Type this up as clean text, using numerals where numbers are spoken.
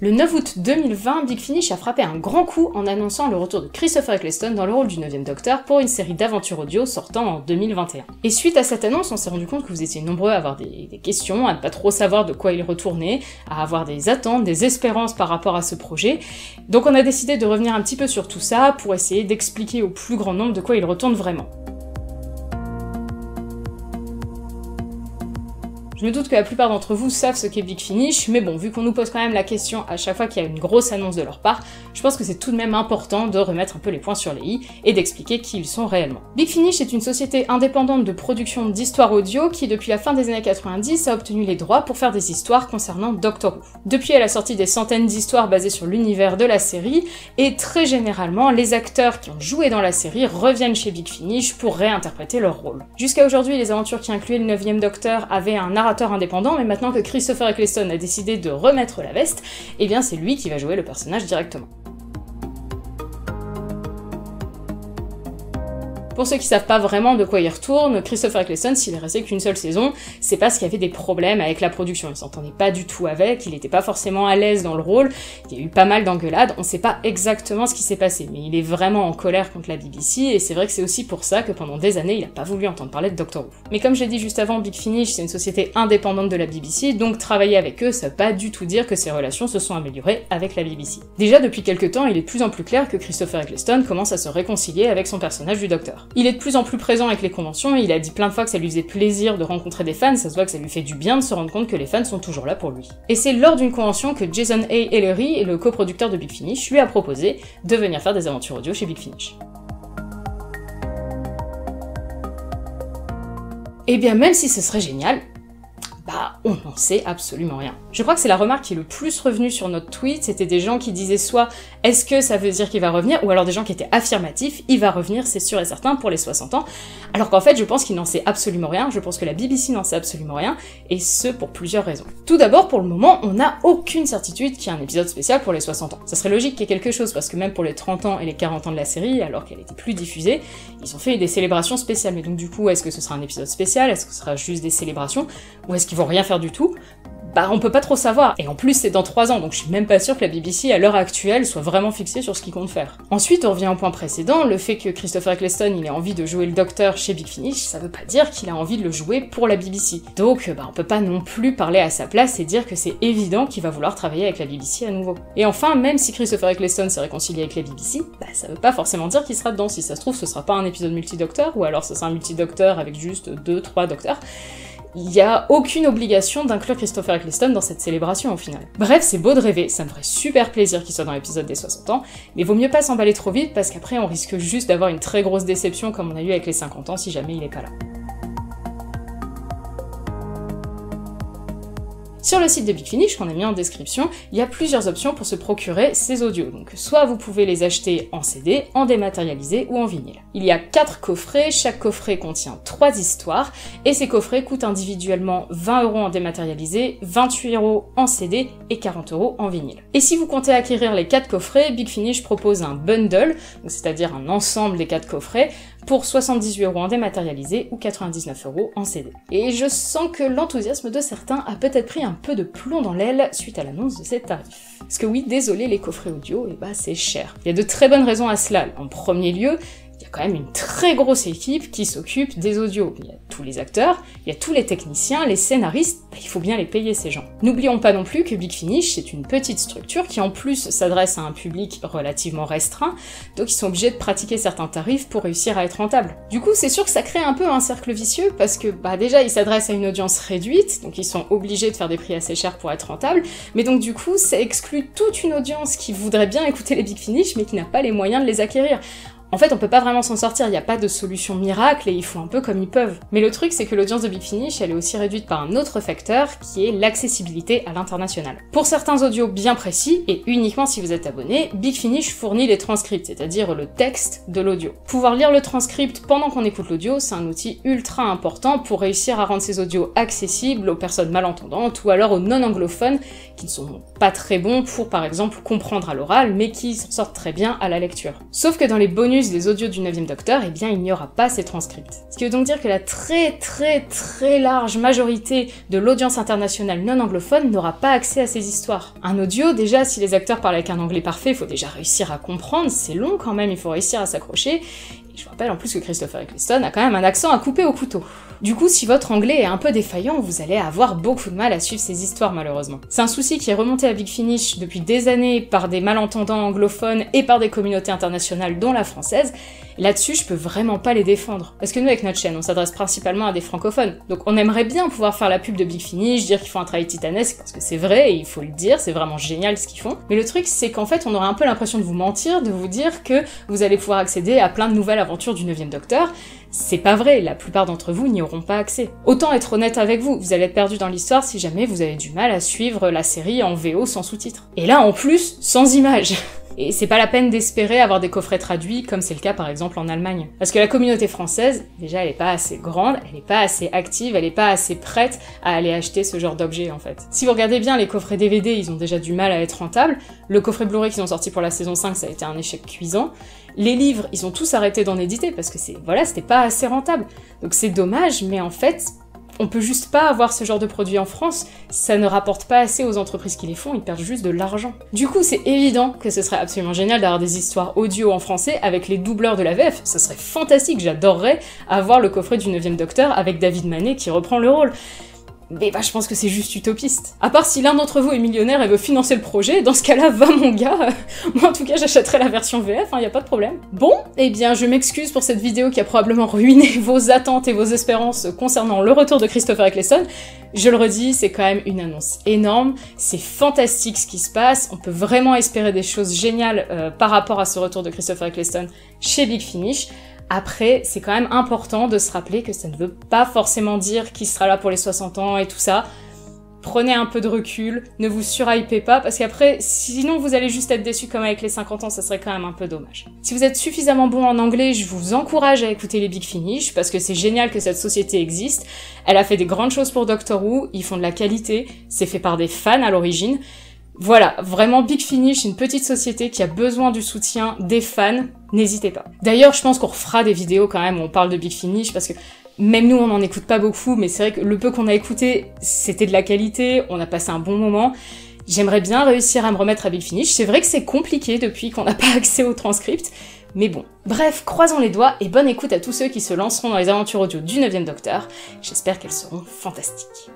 Le 9 août 2020, Big Finish a frappé un grand coup en annonçant le retour de Christopher Eccleston dans le rôle du 9e Docteur pour une série d'aventures audio sortant en 2021. Et suite à cette annonce, on s'est rendu compte que vous étiez nombreux à avoir des questions, à ne pas trop savoir de quoi il retournait, à avoir des attentes, des espérances par rapport à ce projet. Donc on a décidé de revenir un petit peu sur tout ça pour essayer d'expliquer au plus grand nombre de quoi il retourne vraiment. Je me doute que la plupart d'entre vous savent ce qu'est Big Finish, mais bon, vu qu'on nous pose quand même la question à chaque fois qu'il y a une grosse annonce de leur part, je pense que c'est tout de même important de remettre un peu les points sur les i et d'expliquer qui ils sont réellement. Big Finish est une société indépendante de production d'histoires audio qui, depuis la fin des années 90, a obtenu les droits pour faire des histoires concernant Doctor Who. Depuis, elle a sorti des centaines d'histoires basées sur l'univers de la série, et très généralement, les acteurs qui ont joué dans la série reviennent chez Big Finish pour réinterpréter leur rôle. Jusqu'à aujourd'hui, les aventures qui incluaient le 9e Docteur avaient un narrateur indépendant, mais maintenant que Christopher Eccleston a décidé de remettre la veste, eh bien c'est lui qui va jouer le personnage directement. Pour ceux qui savent pas vraiment de quoi il retourne, Christopher Eccleston, s'il est resté qu'une seule saison, c'est parce qu'il y avait des problèmes avec la production, il s'entendait pas du tout avec, il était pas forcément à l'aise dans le rôle, il y a eu pas mal d'engueulades, on sait pas exactement ce qui s'est passé, mais il est vraiment en colère contre la BBC, et c'est vrai que c'est aussi pour ça que pendant des années, il a pas voulu entendre parler de Doctor Who. Mais comme je l'ai dit juste avant, Big Finish, c'est une société indépendante de la BBC, donc travailler avec eux, ça veut pas du tout dire que ses relations se sont améliorées avec la BBC. Déjà, depuis quelques temps, il est de plus en plus clair que Christopher Eccleston commence à se réconcilier avec son personnage du Docteur. Il est de plus en plus présent avec les conventions, il a dit plein de fois que ça lui faisait plaisir de rencontrer des fans, ça se voit que ça lui fait du bien de se rendre compte que les fans sont toujours là pour lui. Et c'est lors d'une convention que Jason A. Ellery, le coproducteur de Big Finish, lui a proposé de venir faire des aventures audio chez Big Finish. Et bien même si ce serait génial, bah on n'en sait absolument rien. Je crois que c'est la remarque qui est le plus revenue sur notre tweet, c'était des gens qui disaient soit « est-ce que ça veut dire qu'il va revenir ?» ou alors des gens qui étaient affirmatifs « il va revenir, c'est sûr et certain pour les 60 ans », alors qu'en fait je pense qu'il n'en sait absolument rien, je pense que la BBC n'en sait absolument rien, et ce pour plusieurs raisons. Tout d'abord, pour le moment, on n'a aucune certitude qu'il y ait un épisode spécial pour les 60 ans. Ça serait logique qu'il y ait quelque chose, parce que même pour les 30 ans et les 40 ans de la série, alors qu'elle était plus diffusée, ils ont fait des célébrations spéciales, mais donc du coup, est-ce que ce sera un épisode spécial, est-ce que ce sera juste des célébrations, ou est-ce qu'ils vont rien faire du tout? Bah on peut pas trop savoir, et en plus c'est dans 3 ans, donc je suis même pas sûre que la BBC à l'heure actuelle soit vraiment fixée sur ce qu'il compte faire. Ensuite on revient au point précédent, le fait que Christopher Eccleston il ait envie de jouer le Docteur chez Big Finish, ça veut pas dire qu'il a envie de le jouer pour la BBC. Donc bah on peut pas non plus parler à sa place et dire que c'est évident qu'il va vouloir travailler avec la BBC à nouveau. Et enfin, même si Christopher Eccleston s'est réconcilié avec la BBC, bah ça veut pas forcément dire qu'il sera dedans, si ça se trouve ce sera pas un épisode multi-docteur, ou alors ce sera un multi-docteur avec juste 2-3 docteurs. Il n'y a aucune obligation d'inclure Christopher Eccleston dans cette célébration au final. Bref, c'est beau de rêver, ça me ferait super plaisir qu'il soit dans l'épisode des 60 ans, mais vaut mieux pas s'emballer trop vite parce qu'après on risque juste d'avoir une très grosse déception comme on a eu avec les 50 ans si jamais il est pas là. Sur le site de Big Finish, qu'on a mis en description, il y a plusieurs options pour se procurer ces audios. Donc soit vous pouvez les acheter en CD, en dématérialisé ou en vinyle. Il y a 4 coffrets, chaque coffret contient 3 histoires, et ces coffrets coûtent individuellement 20 € en dématérialisé, 28 € en CD et 40 € en vinyle. Et si vous comptez acquérir les 4 coffrets, Big Finish propose un bundle, c'est-à-dire un ensemble des 4 coffrets, pour 78 € en dématérialisé ou 99 € en CD. Et je sens que l'enthousiasme de certains a peut-être pris un peu de plomb dans l'aile suite à l'annonce de ces tarifs. Parce que oui, désolé, les coffrets audio, et bah c'est cher. Il y a de très bonnes raisons à cela. En premier lieu, il y a quand même une très grosse équipe qui s'occupe des audios. Il y a tous les acteurs, il y a tous les techniciens, les scénaristes, il faut bien les payer ces gens. N'oublions pas non plus que Big Finish, c'est une petite structure qui en plus s'adresse à un public relativement restreint, donc ils sont obligés de pratiquer certains tarifs pour réussir à être rentables. Du coup, c'est sûr que ça crée un peu un cercle vicieux, parce que bah déjà ils s'adressent à une audience réduite, donc ils sont obligés de faire des prix assez chers pour être rentables, mais donc du coup ça exclut toute une audience qui voudrait bien écouter les Big Finish, mais qui n'a pas les moyens de les acquérir. En fait, on peut pas vraiment s'en sortir, il n'y a pas de solution miracle et ils font un peu comme ils peuvent. Mais le truc, c'est que l'audience de Big Finish, elle est aussi réduite par un autre facteur, qui est l'accessibilité à l'international. Pour certains audios bien précis, et uniquement si vous êtes abonné, Big Finish fournit les transcripts, c'est-à-dire le texte de l'audio. Pouvoir lire le transcript pendant qu'on écoute l'audio, c'est un outil ultra important pour réussir à rendre ces audios accessibles aux personnes malentendantes ou alors aux non-anglophones qui ne sont pas très bons pour, par exemple, comprendre à l'oral, mais qui s'en sortent très bien à la lecture. Sauf que dans les bonus bonus des audios du 9e Docteur, eh bien il n'y aura pas ces transcripts. Ce qui veut donc dire que la très large majorité de l'audience internationale non anglophone n'aura pas accès à ces histoires. Un audio, déjà, si les acteurs parlent avec un anglais parfait, il faut déjà réussir à comprendre, c'est long quand même, il faut réussir à s'accrocher. Et je vous rappelle en plus que Christopher Eccleston a quand même un accent à couper au couteau. Du coup, si votre anglais est un peu défaillant, vous allez avoir beaucoup de mal à suivre ces histoires malheureusement. C'est un souci qui est remonté à Big Finish depuis des années par des malentendants anglophones et par des communautés internationales dont la française. Là-dessus, je peux vraiment pas les défendre. Parce que nous, avec notre chaîne, on s'adresse principalement à des francophones. Donc on aimerait bien pouvoir faire la pub de Big Finish, dire qu'ils font un travail titanesque, parce que c'est vrai, et il faut le dire, c'est vraiment génial ce qu'ils font. Mais le truc, c'est qu'en fait, on aurait un peu l'impression de vous mentir, de vous dire que vous allez pouvoir accéder à plein de nouvelles aventures du 9e Docteur. C'est pas vrai, la plupart d'entre vous n'y auront pas accès. Autant être honnête avec vous, vous allez être perdu dans l'histoire si jamais vous avez du mal à suivre la série en VO sans sous-titres. Et là, en plus, sans images. Et c'est pas la peine d'espérer avoir des coffrets traduits, comme c'est le cas par exemple en Allemagne. Parce que la communauté française, déjà elle est pas assez grande, elle est pas assez active, elle est pas assez prête à aller acheter ce genre d'objet en fait. Si vous regardez bien, les coffrets DVD, ils ont déjà du mal à être rentables. Le coffret Blu-ray qu'ils ont sorti pour la saison 5, ça a été un échec cuisant. Les livres, ils ont tous arrêté d'en éditer parce que c'était pas assez rentable. Donc c'est dommage, mais en fait, on peut juste pas avoir ce genre de produit en France, ça ne rapporte pas assez aux entreprises qui les font, ils perdent juste de l'argent. Du coup, c'est évident que ce serait absolument génial d'avoir des histoires audio en français avec les doubleurs de la VF, ça serait fantastique, j'adorerais avoir le coffret du 9e Docteur avec David Manet qui reprend le rôle. Mais bah, je pense que c'est juste utopiste. À part si l'un d'entre vous est millionnaire et veut financer le projet, dans ce cas-là, va mon gars. Moi en tout cas, j'achèterai la version VF, y a pas de problème. Bon, eh bien je m'excuse pour cette vidéo qui a probablement ruiné vos attentes et vos espérances concernant le retour de Christopher Eccleston. Je le redis, c'est quand même une annonce énorme, c'est fantastique ce qui se passe, on peut vraiment espérer des choses géniales par rapport à ce retour de Christopher Eccleston chez Big Finish. Après, c'est quand même important de se rappeler que ça ne veut pas forcément dire qu'il sera là pour les 60 ans et tout ça. Prenez un peu de recul, ne vous surhypez pas, parce qu'après, sinon vous allez juste être déçus comme avec les 50 ans, ça serait quand même un peu dommage. Si vous êtes suffisamment bon en anglais, je vous encourage à écouter les Big Finish, parce que c'est génial que cette société existe. Elle a fait des grandes choses pour Doctor Who, ils font de la qualité, c'est fait par des fans à l'origine. Voilà, vraiment Big Finish, une petite société qui a besoin du soutien des fans, n'hésitez pas. D'ailleurs, je pense qu'on refera des vidéos quand même où on parle de Big Finish, parce que même nous, on n'en écoute pas beaucoup, mais c'est vrai que le peu qu'on a écouté, c'était de la qualité, on a passé un bon moment. J'aimerais bien réussir à me remettre à Big Finish, c'est vrai que c'est compliqué depuis qu'on n'a pas accès au transcript, mais bon. Bref, croisons les doigts et bonne écoute à tous ceux qui se lanceront dans les aventures audio du 9e Docteur, j'espère qu'elles seront fantastiques.